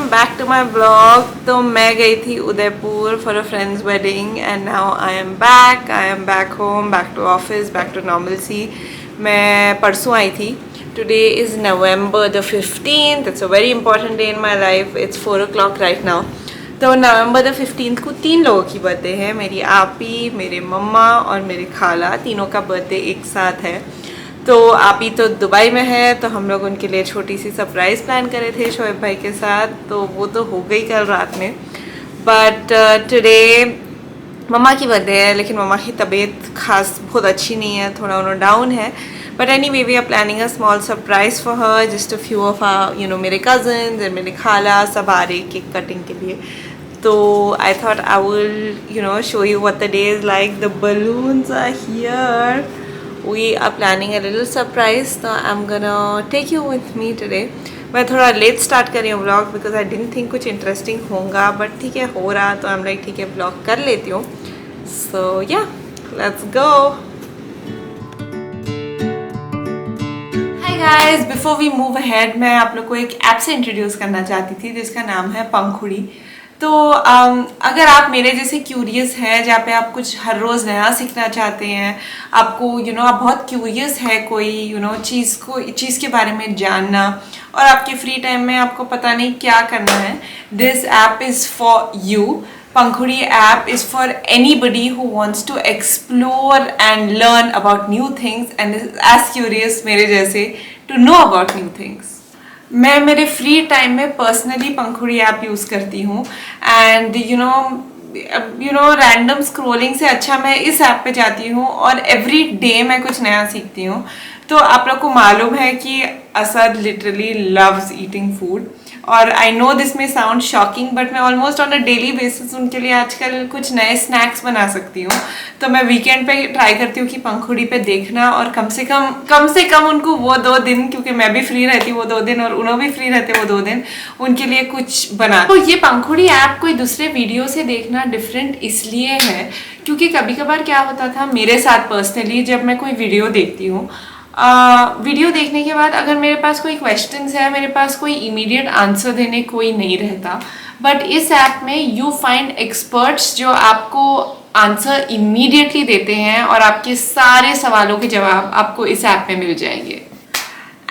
Welcome back to my blog. तो मैं गई थी Udaipur for a friend's wedding and now I am back home, back to office, back to normalcy. मैं परसों आई थी। Today is November the 15th. It's a very important day in my life. It's 4 o'clock right now. तो November the 15th को 3 लोगों की birthday है। मेरी आपी, मेरे मम्मा और मेरी खाला, तीनों का बर्थडे एक साथ है। तो आपी तो दुबई में है, तो हम लोग उनके लिए छोटी सी सरप्राइज़ प्लान करे थे शोएब भाई के साथ। तो वो तो हो गई कल रात में। बट टुडे मम्मा की बर्थडे है, लेकिन मम्मा की तबीयत खास बहुत अच्छी नहीं है, थोड़ा उन्होंने डाउन है। But anyway we are planning a small surprise for her, just a few of मेरे कज़न्स एंड मेरे खाला सब आ रहे केक कटिंग के लिए। तो I thought I will show you what the day is like. The balloons are here. We are planning a little surprise, so I'm gonna take you with me today. मैं थोड़ा let start कर रही हूँ vlog because I didn't think कुछ interesting होगा, but ठीक है हो रहा तो I'm like ठीक है व्लॉग कर लेती हूँ. So yeah, let's go. Hi guys, before we move ahead, मैं आप लोग को एक ऐप से इंट्रोड्यूस करना चाहती थी जिसका नाम है पंखुड़ी. तो अगर आप मेरे जैसे क्यूरियस हैं, जहाँ पे आप कुछ हर रोज़ नया सीखना चाहते हैं, आपको आप बहुत क्यूरियस है कोई चीज़ के बारे में जानना, और आपके फ्री टाइम में आपको पता नहीं क्या करना है, this app is for you. Pankhuri app is for anybody who wants to explore and learn about new things and is as curious मेरे जैसे to know about new things. मैं मेरे फ्री टाइम में पर्सनली पंखुड़ी ऐप यूज़ करती हूँ and random scrolling से अच्छा मैं इस ऐप पे जाती हूँ और एवरी डे मैं कुछ नया सीखती हूँ. तो आप लोग को मालूम है कि Asad literally loves eating food, और आई नो दिस में साउंड शॉकिंग बट मैं almost on a daily basis उनके लिए आजकल कुछ नए स्नैक्स बना सकती हूँ. तो मैं वीकेंड पे ट्राई करती हूँ कि पंखुड़ी पे देखना और कम से कम उनको वो 2 दिन, क्योंकि मैं भी फ्री रहती हूँ वो 2 दिन और उन्होंने भी फ्री रहते वो 2 दिन, उनके लिए कुछ बना. तो ये पंखुड़ी ऐप कोई दूसरे वीडियो से देखना डिफरेंट इसलिए है क्योंकि कभी कभार क्या होता था मेरे साथ पर्सनली, जब मैं कोई वीडियो देखती हूँ, वीडियो देखने के बाद अगर मेरे पास कोई क्वेश्चंस है, मेरे पास कोई इमीडिएट आंसर देने कोई नहीं रहता. बट इस ऐप में यू फाइंड एक्सपर्ट्स जो आपको आंसर इमीडिएटली देते हैं और आपके सारे सवालों के जवाब आपको इस ऐप में मिल जाएंगे.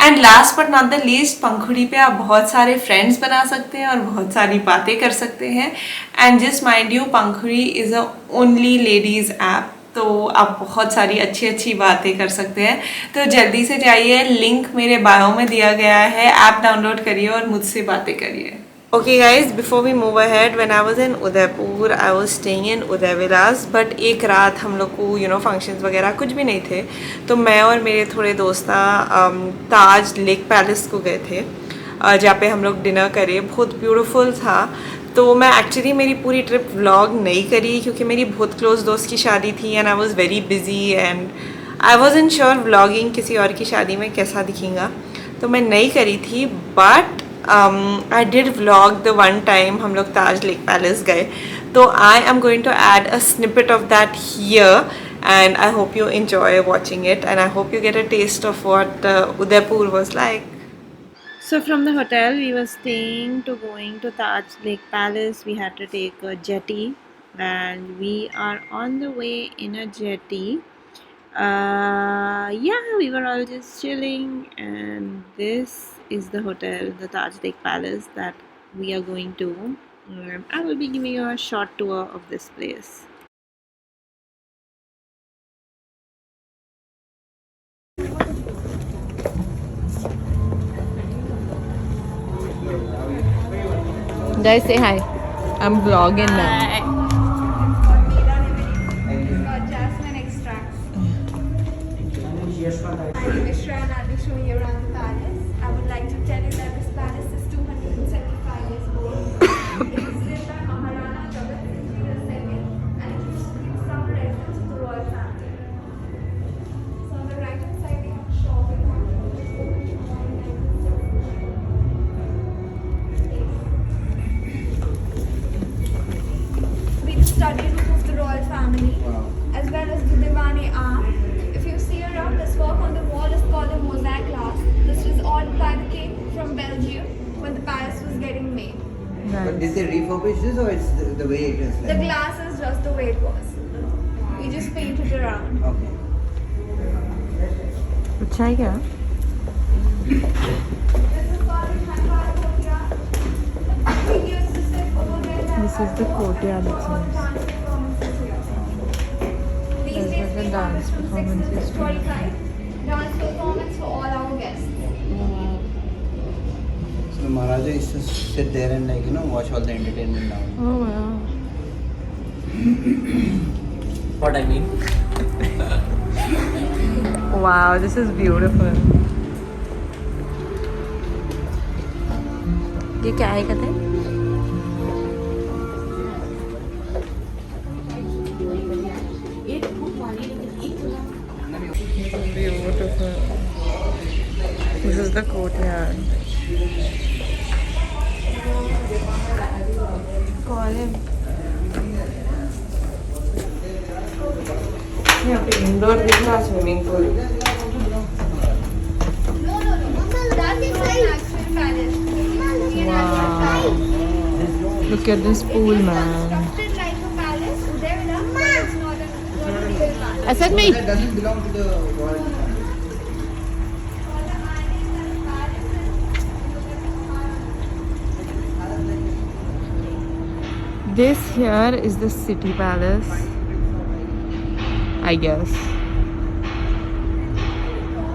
And last but not the least, Pankhuri पे आप बहुत सारे फ्रेंड्स बना सकते हैं और बहुत सारी बातें कर सकते हैं. And just mind you, Pankhuri is a only ladies app, तो आप बहुत सारी अच्छी अच्छी बातें कर सकते हैं. तो जल्दी से जाइए, लिंक मेरे बायो में दिया गया है, ऐप डाउनलोड करिए और मुझसे बातें करिए. Okay guys, before we move ahead, when I was in Udaipur I was staying in Udai Vilas. But एक रात हम लोग को फंक्शंस वगैरह कुछ भी नहीं थे, तो मैं और मेरे थोड़े दोस्त ताज लेक पैलेस को गए थे, जहाँ पे हम लोग डिनर करे. बहुत ब्यूटीफुल था. तो मैं एक्चुअली मेरी पूरी ट्रिप व्लॉग नहीं करी क्योंकि मेरी बहुत क्लोज दोस्त की शादी थी and I was very busy and I wasn't sure vlogging किसी और की शादी में कैसा दिखेगा, तो मैं नहीं करी थी. But I did vlog the one time हम लोग ताज लेक पैलेस गए. तो I am going to add a snippet of that here and I hope you enjoy watching it and I hope you get a taste of what Udaipur was like. So from the hotel we were staying to going to Taj Lake Palace. We had to take a jetty and we are on the way in a jetty. Yeah, we were all just chilling and this is the hotel, the Taj Lake Palace that we are going to. I will be giving you a short tour of this place. Guys, say hi. I'm vlogging now. Got jasmine extract. I'm Mishra and I'll be showing you around the palace. I would like to tell you that this palace is 275 years old. It was built by Maharana Jagat Singh II and it used to be the summer residence of the royal family. So on the right hand side we have a shopping mall. But did they refurbish this or it's the way it is? The glass is just the way it was. We just painted around. Okay. अच्छा है क्या? This is called Hanwar Courtyard. We used to sit over there. This is the courtyard, it seems. These There's days like a we dance have performance 6 is to 45 dance performance for all our guests. So Maharaja used to sit there and watch all the entertainment now. Oh wow. What I mean? Wow, this is beautiful. ये क्या है कहते हैं? Beautiful. This is the courtyard. Call him. यहाँ पे indoor दिख रहा swimming pool. No. That is an actual palace. Wow. Look at this pool, man. Constructed like a palace. Udaivida, but it's not a real palace. I said me. That doesn't belong to the royal family. This here is the city palace, I guess.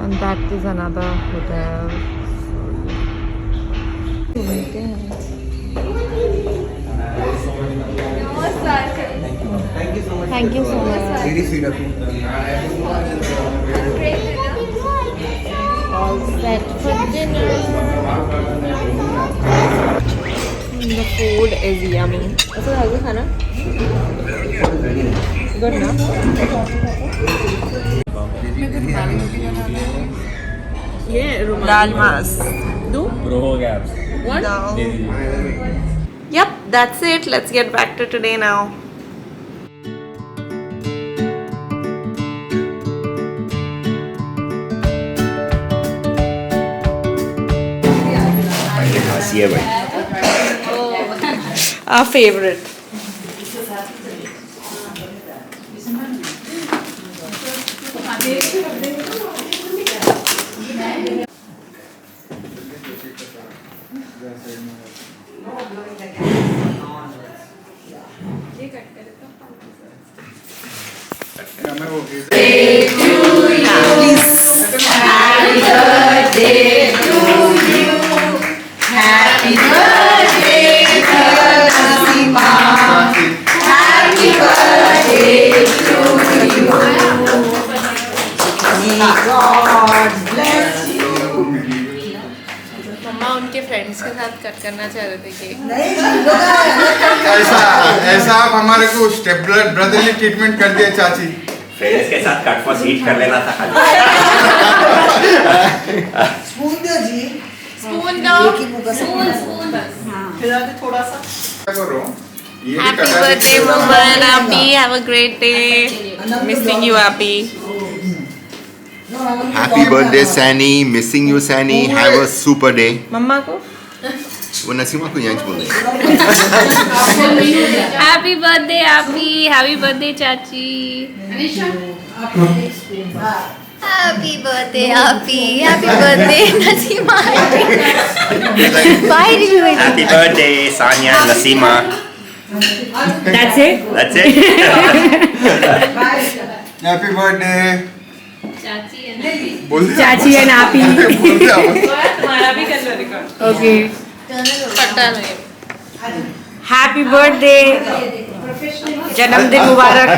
And that is another hotel. Thank you so much. Thank you so much. Very sweet of you. All set for dinner. The food is yummy. ऐसा लगा खाना? Good ना? ये दाल मास. Do? Bro हो गया आपसे. What? दे दीजिए. Yep, that's it. Let's get back to today now. खांसी है भाई. Our favorite. मम्मा उनके फ्रेंड्स के साथ कट करना चाह रहे थे केक. ऐसा आप हमारे को स्टेप ब्रदरली ट्रीटमेंट कर दिया चाची. फ्रेंड्स के साथ कट फॉर हीट कर लेना था खाली. स्पून दो जी. स्पून दो. क्या करो ये भी Happy कटा birthday, दीजिए. Mama and Abby. Have a great day. Missing you, Abby. Happy birthday, Sani. Missing you, Sani. Have a super day. मम्मा को. वो नसीमा को यहाँ बोल रहे हैं. Happy birthday, Abby. Happy birthday, Chachi. Happy birthday, Api. Happy birthday, Nasima. Why did you wait? Happy birthday, Sanya and Nasima. That's it. That's it. Happy birthday Chachi and Abby. बोल दिया. Chachi and Abby. बोल दिया. हमारा भी कर लो record. Okay. पता नहीं. Happy birthday. जन्मदिन मुबारक.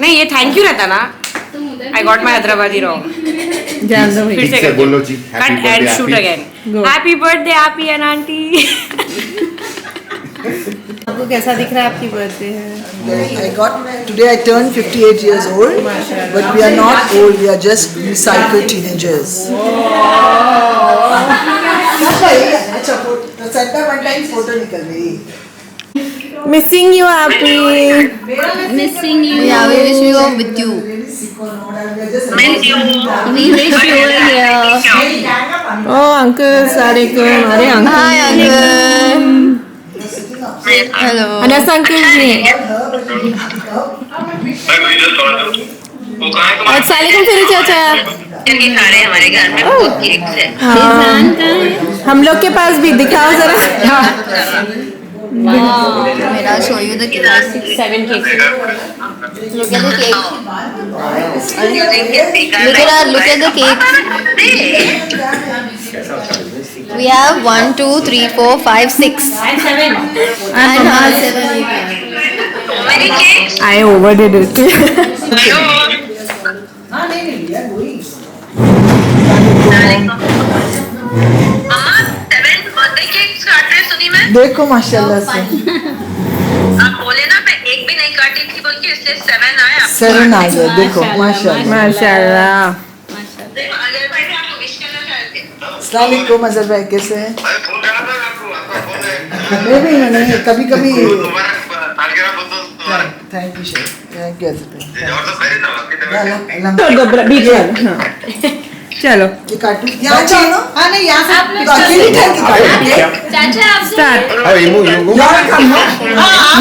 नहीं ये थैंक यू रहता ना. I got my Hyderabadi wrong. फिर से ठीक से कर बोलो जी. Cut Happy and birthday, shoot Happy. again. Happy birthday, Abby and Auntie. आपको कैसा दिख रहा है आपकी बर्थडे है? Today I turned 58 years old, but we are not old, we are just recycled teenagers. अच्छा तो सेंटर वन टाइम फोटो निकल गई. Missing you, Abby. Missing you. Yeah, we wish we were with you. We wish you were here. Oh, uncle, सारे को हमारे uncle. Hi, uncle. Hello Anas uncle ji अस्सलामुअलैकुम फिर चाचा हमारे घर में बहुत केक्स है। हम लोग के पास भी दिखाओ जरा मेरा show you the cake. 7 cakes. Look at the cake. Look at the cake. We have 1, 2, 3, 4, 5, 6. And 7. And 7. I overdid it देखो माशाल्लाह से आप बोले ना मैं एक भी नहीं काटी थी बोल के इसलिए 7 आया। 7 आ गया देखो माशाल्लाह माशाल्लाह अस्सलाम वालेकुम अजहर भाई कैसे हैं नहीं कभी कभी thank you chef thank you बीच में चलो ये काटू यहाँ जाओ ना हाँ नहीं यहाँ से अकेले ठहर के चाचा आप स्टार्ट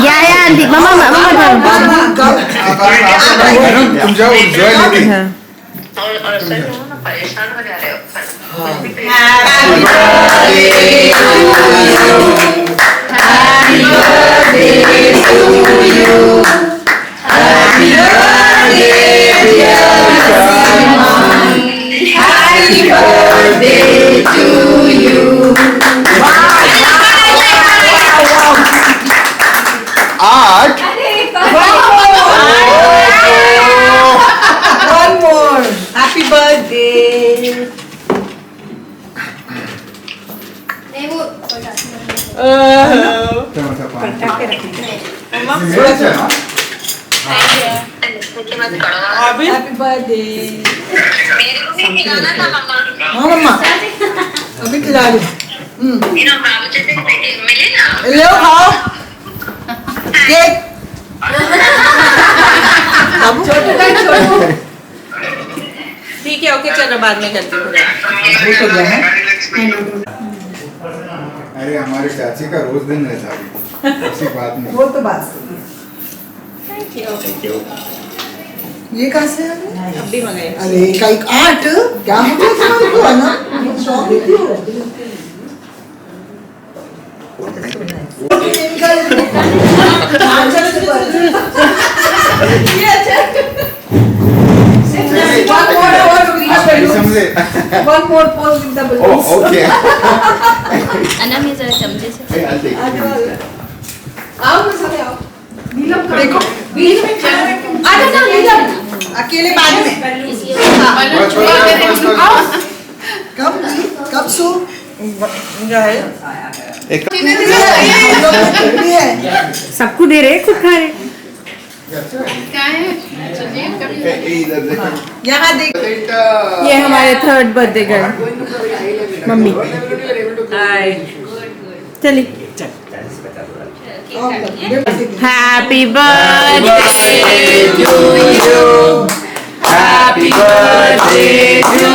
Yeah, आंटी मम्मा तुम जाओ एंजॉय लेके परेशान हो जा रहे हो। Art. One more. Happy birthday. Happy birthday. मेरे को भी खिलाना था मम्मा। हाँ मम्मा अभी खिला रही बाबू जैसे मिले ना। लो खाओ केक ठीक है ओके चलो बाद में करती हूँ हो गया है अरे हमारे चाची का रोज दिन रहता है ऐसी बात नहीं वो तो बात ये कहाँ से है अभी मंगाई अरे का एक आर्ट क्या हो गया तुम्हारे को है ना शौक है समझे One more pose with the balloons. Okay अन्ना में जरा चमचे से आओ ना सारे आओ नीलम देखो बीच में खड़ा है आजा ना नीलम अकेले बाद में कब सो सबको दे रहे खुद खा रहे यहाँ देख ये हमारे 3rd बर्थडे गर्ल मम्मी चलिए happy birthday to you happy birthday to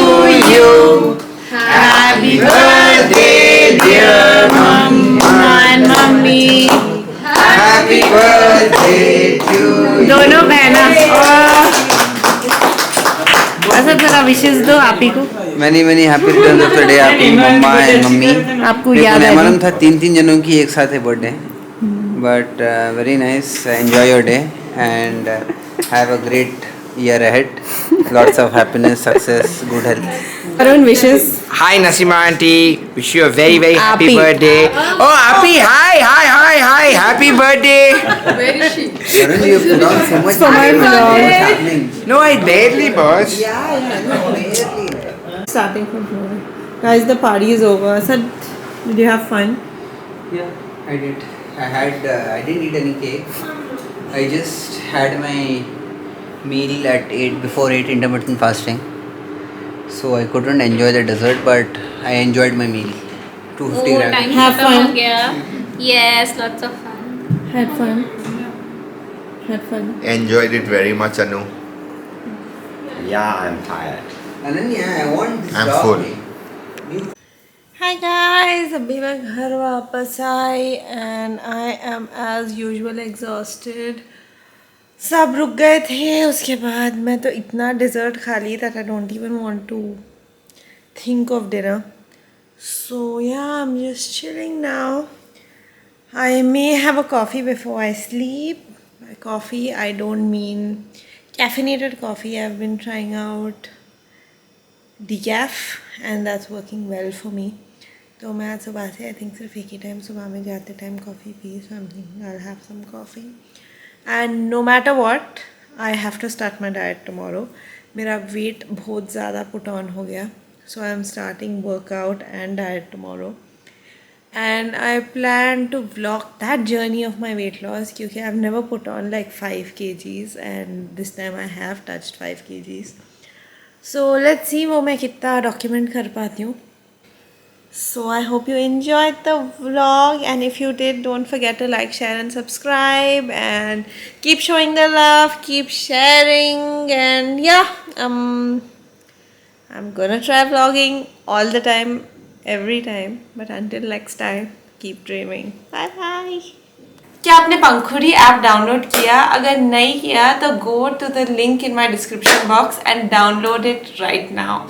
you happy birthday dear mamma and mummy happy birthday to दोनों बहना ऐसा जरा विशेष दो आप ही को many many happy return of the day आपकी मम्मा एंड मम्मी आपको याद है मालूम था 3 जनों की एक साथ है birthday but very nice enjoy your day and have a great year ahead. Lots of happiness, success, good health. Arun wishes. Hi Nasima auntie, wish you a very very happy Appy. birthday. Oh Appy, hi, happy birthday. Arun, you put on so much. So much vlog. What's happening? No, I barely boss. Starting from here. Guys, the party is over. So, did you have fun? Yeah, I did. I didn't eat any cake. I just had my meal at 8 before 8 intermittent fasting. So I couldn't enjoy the dessert, but I enjoyed my meal. 250 grams. Have fun. Yes, lots of fun. Had fun. Had fun. Enjoyed it very much, Anu. Yeah, I'm tired. Ananya, I want this I'm dog full. name. Hi guys, अभी मैं घर वापस आई and I am as usual exhausted. सब रुक गए थे. उसके बाद मैं तो इतना डिज़र्ट खा ली that I don't even want to think of dinner. So yeah, I'm just chilling now. I may have a coffee before I sleep. By coffee, I don't mean caffeinated coffee. I've been trying out decaf and that's working well for me. तो मैं आज सुबह से I think सिर्फ एक ही time सुबह में जाते time coffee P. So I'm thinking I'll have some coffee. And no matter what, I have to start my diet tomorrow. मेरा weight बहुत ज़्यादा put on हो गया. So I'm starting workout and diet tomorrow. And I plan to vlog that journey of my weight loss because I've never put on like 5 kgs and this time I have touched 5 kgs. So let's see वो मैं कितना document कर पाती हूँ. So I hope you enjoyed the vlog, and if you did, don't forget to like, share and subscribe and keep showing the love, keep sharing, and yeah, I'm gonna try vlogging all the time, every time, but until next time, keep dreaming. Bye bye. क्या आपने पंखुड़ी app download किया? अगर नहीं किया तो go to the link in my description box and download it right now.